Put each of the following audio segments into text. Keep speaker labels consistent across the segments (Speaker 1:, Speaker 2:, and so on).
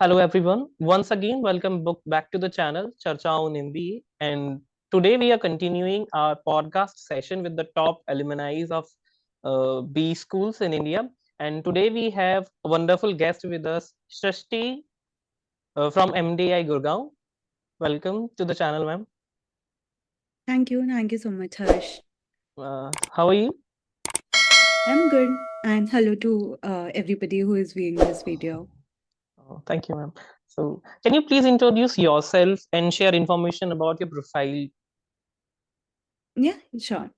Speaker 1: Hello everyone. Once again, back to the channel Charcha on MBA. And today we are continuing our podcast session with the top alumni of B schools in India. And today we have a wonderful guest with us, Shrashti from MDI Gurugram. Welcome to the channel, ma'am.
Speaker 2: Thank you. Thank you so much, Harsh.
Speaker 1: How are you?
Speaker 2: I'm good. And hello to everybody who is viewing this video.
Speaker 1: Thank you, ma'am. So, can you please introduce yourself and share information about your profile?
Speaker 2: Yeah, sure.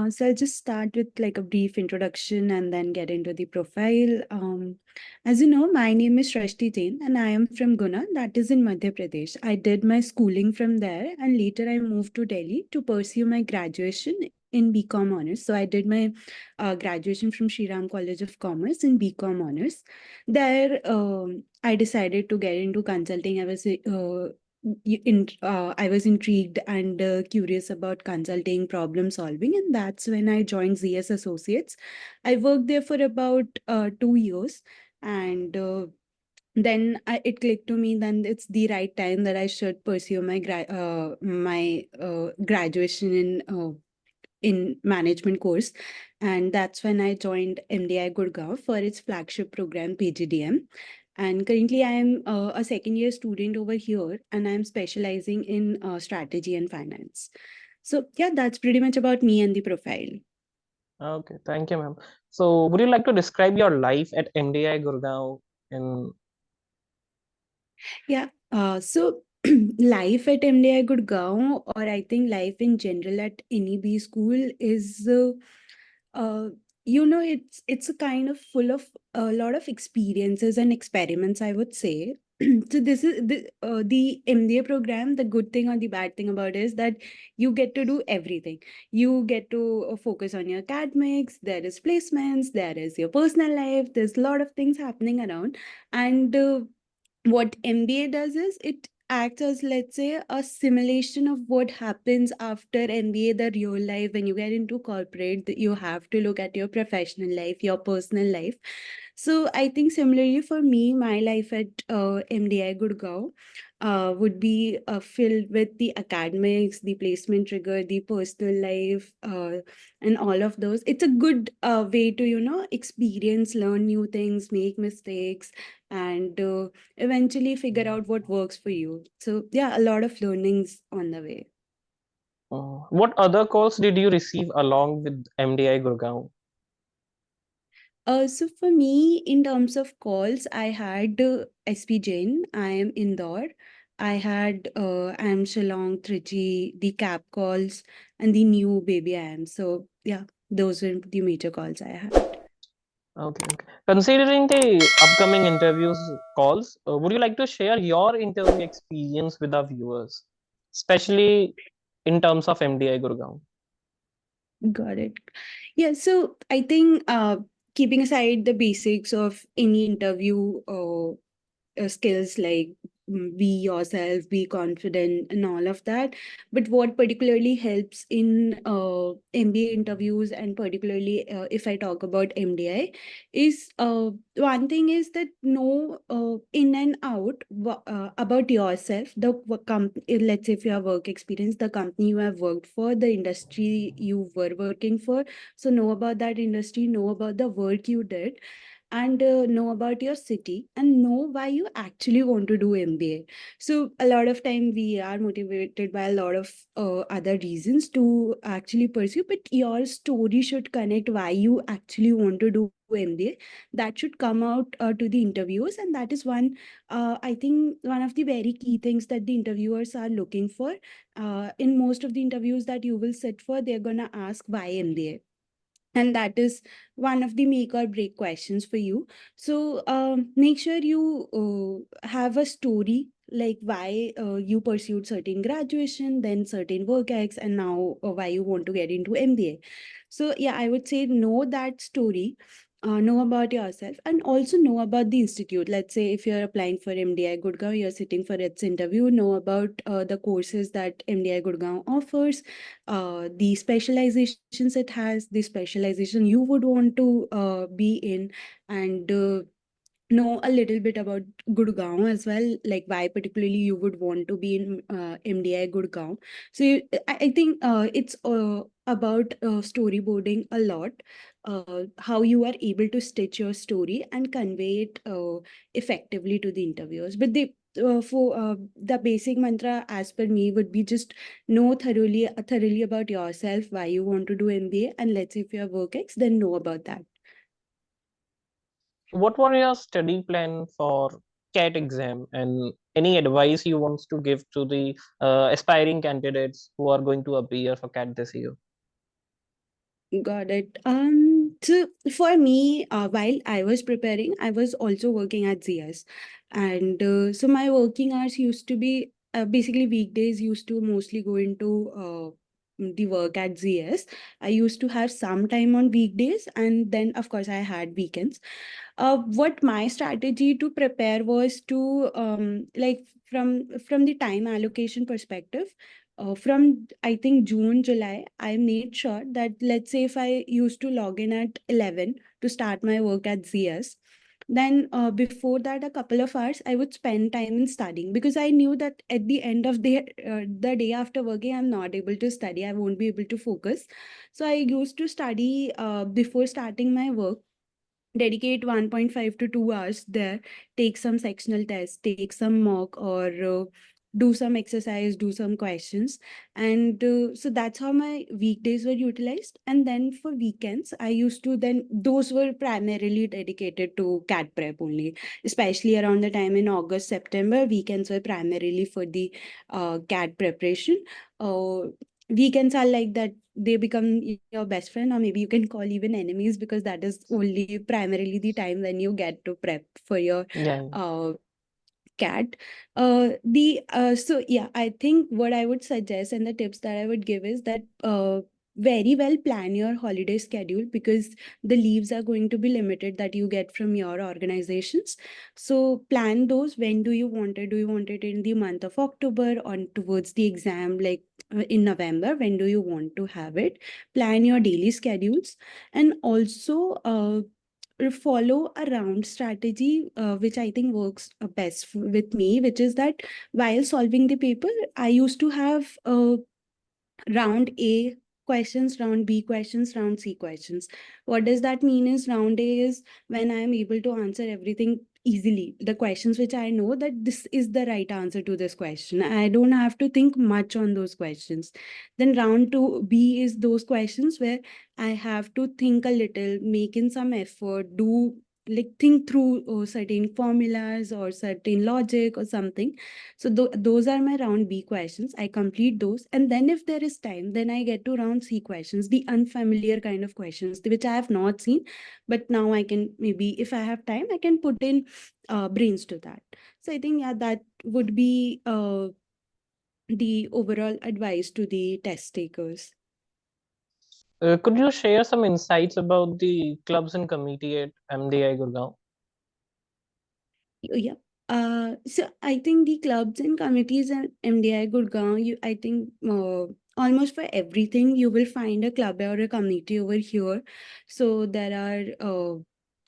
Speaker 2: So I'll just start with like a brief introduction and then get into the profile. As you know, my name is Shrashti Jain and I am from Guna, that is in Madhya Pradesh. I did my schooling from there and later I moved to Delhi to pursue my graduation in BCom Honors. So I did my graduation from Shri Ram College of Commerce in BCom Honors. There, I decided to get into consulting. I was intrigued and curious about consulting, problem solving, and that's when I joined ZS Associates. I worked there for about 2 years, and it clicked to me. Then it's the right time that I should pursue my graduation in management course, and that's when I joined MDI Gurgaon for its flagship program PGDM. And currently, I am a second year student over here, and I'm specializing in strategy and finance. So, yeah, that's pretty much about me and the profile.
Speaker 1: Okay, thank you, ma'am. So, would you like to describe your life at MDI Gurgaon in
Speaker 2: Yeah. So life at MDI Gurgaon, or I think life in general at any B school is, uh, it's a kind of full of a lot of experiences and experiments, I would say. So this is the MBA program. The good thing or the bad thing about it is that you get to do everything. You get to focus on your academics. There is placements. There is your personal life. There's a lot of things happening around, and what MBA does is it acts as, let's say, a simulation of what happens after MBA, the real life. When you get into corporate, you have to look at your professional life, your personal life. So I think similarly for me, my life at MDI Gurgaon would be filled with the academics, the placement trigger, the personal life, and all of those. It's a good way to, experience, learn new things, make mistakes, and eventually figure out what works for you. So, yeah, a lot of learnings on the way.
Speaker 1: what other calls did you receive along with MDI Gurgaon?
Speaker 2: So for me, in terms of calls, I had SP Jain, I am Indore. I had I am Shillong, Trichy, the cap calls, and the new baby I am. So yeah, those were the major calls I had.
Speaker 1: Okay, okay. Considering the upcoming interviews calls, would you like to share your interview experience with our viewers, especially in terms of MDI Gurgaon?
Speaker 2: Got it. Yeah, so I think keeping aside the basics of any interview skills like be yourself, be confident, and all of that. But what particularly helps in MBA interviews, and particularly if I talk about MDI, is one thing is that know in and out about yourself, let's say if you have work experience, the company you have worked for, the industry you were working for. So know about that industry, know about the work you did, and know about your city, and know why you actually want to do MBA. So a lot of time we are motivated by a lot of other reasons to actually pursue, but your story should connect why you actually want to do MBA. That should come out to the interviewers, and that is one, I think, one of the very key things that the interviewers are looking for. In most of the interviews that you will sit for, they're gonna ask why MBA, and that is one of the make or break questions for you. So make sure you have a story, like why you pursued certain graduation, then certain work X, and now why you want to get into MBA. So yeah, I would say know that story, know about yourself, and also know about the institute. Let's say if you're applying for MDI Gurgaon, you're sitting for its interview, know about the courses that MDI Gurgaon offers, the specializations it has, the specialization you would want to be in, and know a little bit about Gurgaon as well, like why particularly you would want to be in MDI Gurgaon. So I think it's about storyboarding a lot, how you are able to stitch your story and convey it effectively to the interviewers. But for the basic mantra, as per me, would be just know thoroughly about yourself, why you want to do MBA, and let's say if you have work ex, then know about that.
Speaker 1: What were your study plan for CAT exam, and any advice you want to give to the aspiring candidates who are going to appear for CAT this year?
Speaker 2: Got it. So for me, while I was preparing, I was also working at ZS, and so my working hours used to be basically weekdays used to mostly go into the work at ZS. I used to have some time on weekdays, and then of course I had weekends. What my strategy to prepare was to like from the time allocation perspective, from I think June, July, I made sure that let's say if I used to log in at 11 to start my work at ZS, then before that a couple of hours I would spend time in studying, because I knew that at the end of the day after working I'm not able to study, I won't be able to focus. So I used to study before starting my work, dedicate 1.5 to 2 hours there, take some sectional tests, take some mock, or do some exercise, do some questions. And so that's how my weekdays were utilized. And then for weekends I used to, then those were primarily dedicated to cat prep only, especially around the time in August, September. Weekends were primarily for the cat preparation. Weekends are like that, they become your best friend, or maybe you can call even enemies, because that is only primarily the time when you get to prep for your
Speaker 1: Yeah.
Speaker 2: uh, cat. The So yeah, I think what I would suggest and the tips that I would give is that very well plan your holiday schedule, because the leaves are going to be limited that you get from your organizations. So plan those. When do you want it? Do you want it in the month of October, or towards the exam, like in November? When do you want to have it? Plan your daily schedules. And also follow a round strategy, which I think works best with me, which is that while solving the paper, I used to have round A questions, round B questions, round C questions. What does that mean is round A is when I am able to answer everything easily. The questions which I know that this is the right answer to this question. I don't have to think much on those questions. Then round 2B is those questions where I have to think a little, make in some effort, do like think through certain formulas or certain logic or something. So those are my round B questions. I complete those. And then if there is time, then I get to round C questions, the unfamiliar kind of questions, which I have not seen. But now I can, maybe if I have time, I can put in brains to that. So I think, yeah, that would be the overall advice to the test takers.
Speaker 1: Could you share some insights about the clubs and committee at MDI Gurgaon?
Speaker 2: Yeah. So I think the clubs and committees and MDI Gurgaon, I think almost for everything you will find a club or a committee over here. So there are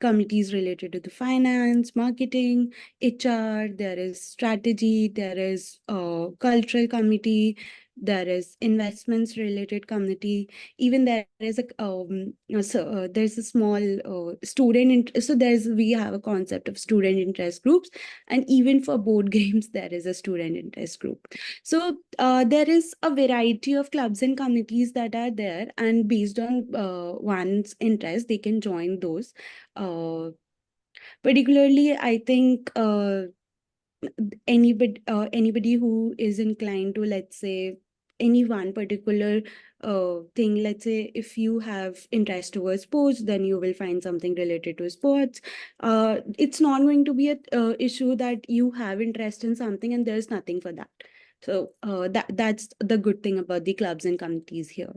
Speaker 2: committees related to the finance, marketing, HR. There is strategy. There is cultural committee. There is investments related committee. Even there is there's a small so we have a concept of student interest groups, and even for board games there is a student interest group. So there is a variety of clubs and committees that are there, and based on one's interest they can join those. Particularly I think anybody who is inclined to, let's say, any one particular thing, let's say if you have interest towards sports, then you will find something related to sports. It's not going to be a issue that you have interest in something and there's nothing for that. So that's the good thing about the clubs and committees here.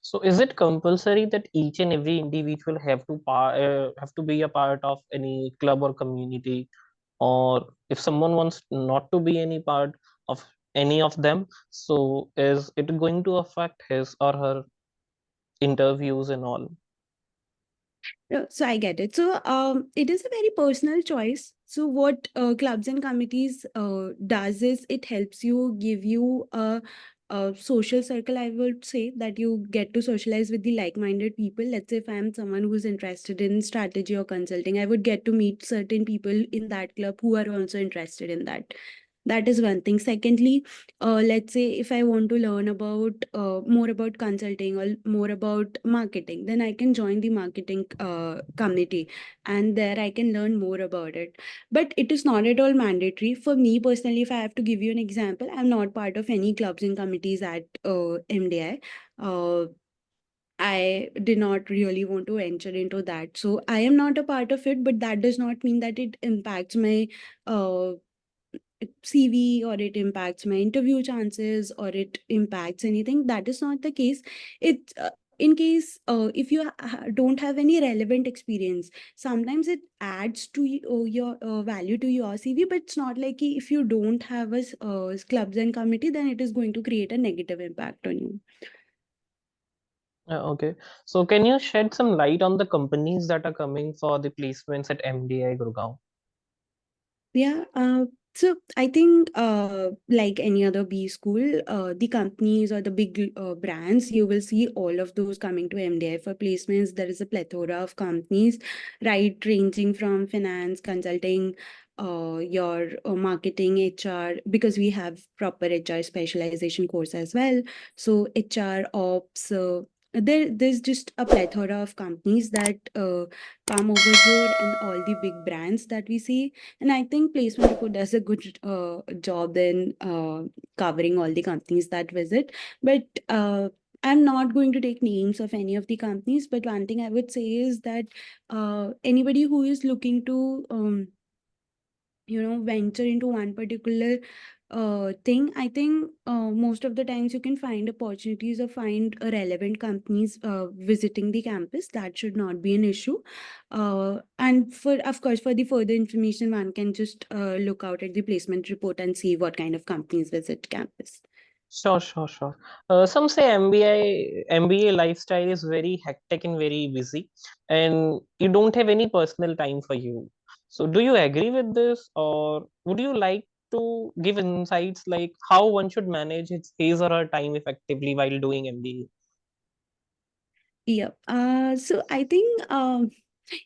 Speaker 1: So is it compulsory that each and every individual have to be a part of any club or community, or if someone wants not to be any part of any of them, so is it going to affect his or her interviews and all?
Speaker 2: So I get it. So it is a very personal choice. So what clubs and committees does is it helps you give you a social circle. I would say that you get to socialize with the like-minded people. Let's say if I'm someone who's interested in strategy or consulting, I would get to meet certain people in that club who are also interested in that. That is one thing. Secondly, let's say if I want to learn about more about consulting or more about marketing, then I can join the marketing community, and there I can learn more about it. But it is not at all mandatory for me personally. If I have to give you an example, I'm not part of any clubs and committees at MDI. I did not really want to enter into that, so I am not a part of it, but that does not mean that it impacts my uh, CV, or it impacts my interview chances, or it impacts anything. That is not the case. It in case if you don't have any relevant experience, sometimes it adds to your value to your CV, but it's not like if you don't have a clubs and committee, then it is going to create a negative impact on you.
Speaker 1: Okay. So can you shed some light on the companies that are coming for the placements at MDI Gurugram?
Speaker 2: Yeah. So I think, like any other B school, the companies or the big brands, you will see all of those coming to MDI for placements. There is a plethora of companies, right, ranging from finance, consulting, your marketing, HR, because we have proper HR specialization course as well. So HR ops. There's just a plethora of companies that come over here, and all the big brands that we see. And I think Placement Report does a good job in covering all the companies that visit. But I'm not going to take names of any of the companies. But one thing I would say is that anybody who is looking to venture into one particular thing, I think most of the times you can find opportunities or find relevant companies visiting the campus. That should not be an issue. And for, of course, for the further information, one can just look out at the placement report and see what kind of companies visit campus.
Speaker 1: Sure, sure, sure. Some say MBA lifestyle is very hectic and very busy, and you don't have any personal time for you. So, do you agree with this, or would you like to give insights like how one should manage his or her time effectively while doing MBA?
Speaker 2: Yeah. So I think,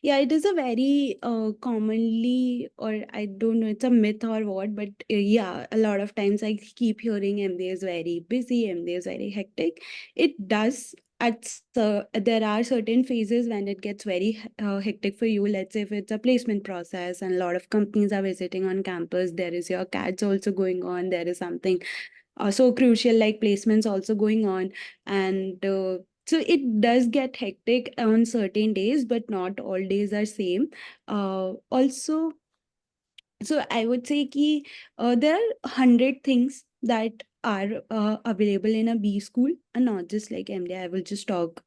Speaker 2: yeah, it is a very commonly, or I don't know, it's a myth or what, but yeah, a lot of times I keep hearing MBA is very busy, MBA is very hectic. It does. There are certain phases when it gets very hectic for you. Let's say if it's a placement process and a lot of companies are visiting on campus, there is your CADs also going on. There is something so crucial like placements also going on, and so it does get hectic on certain days, but not all days are same. Also, so I would say ki, there are 100 things that are available in a B school, and not just like MD. I will just talk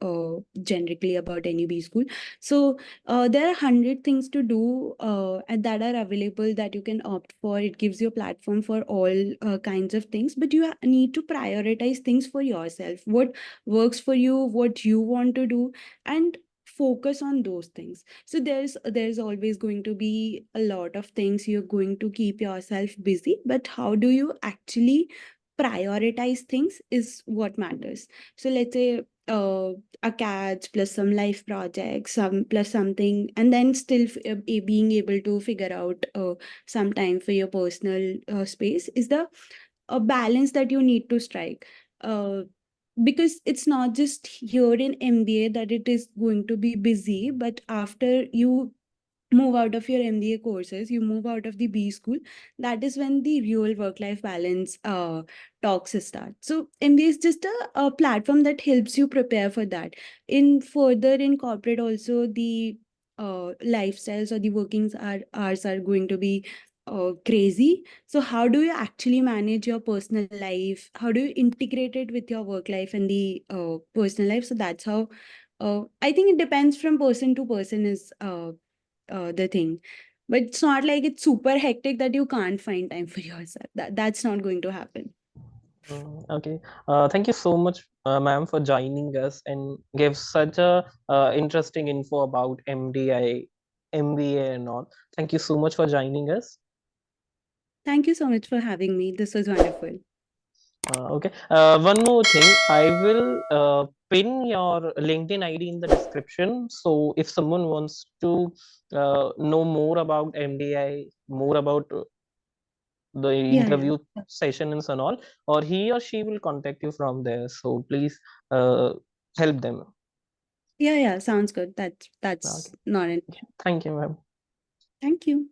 Speaker 2: generically about any B school. So there are 100 things to do and that are available that you can opt for. It gives you a platform for all kinds of things, but you need to prioritize things for yourself. What works for you, what you want to do, and focus on those things. So there's always going to be a lot of things you're going to keep yourself busy, but how do you actually prioritize things is what matters. So let's say a catch plus some life projects, some plus something, and then still being able to figure out some time for your personal space is the a balance that you need to strike. uh, because it's not just here in MBA that it is going to be busy, but after you move out of your MBA courses, you move out of the B school, that is when the real work life balance talks start. So MBA is just a platform that helps you prepare for that. In further in corporate also, the lifestyles or the workings hours are going to be crazy. So how do you actually manage your personal life? How do you integrate it with your work life and the personal life? So that's how I think it depends from person to person is the thing. But it's not like it's super hectic that you can't find time for yourself. That's not going to happen.
Speaker 1: Okay. Thank you so much, ma'am, for joining us and give such a interesting info about MDI, MBA, and all. Thank you so much for joining us.
Speaker 2: Thank you so much for having me. This was wonderful.
Speaker 1: Okay. One more thing, I will pin your LinkedIn ID in the description. So if someone wants to know more about MDI, more about the
Speaker 2: Yeah, yeah.
Speaker 1: interview session and so on all, or he or she will contact you from there. So please uh, help them.
Speaker 2: Yeah, yeah. Sounds good. That's
Speaker 1: Okay.
Speaker 2: not an issue.
Speaker 1: Thank you, ma'am.
Speaker 2: Thank you.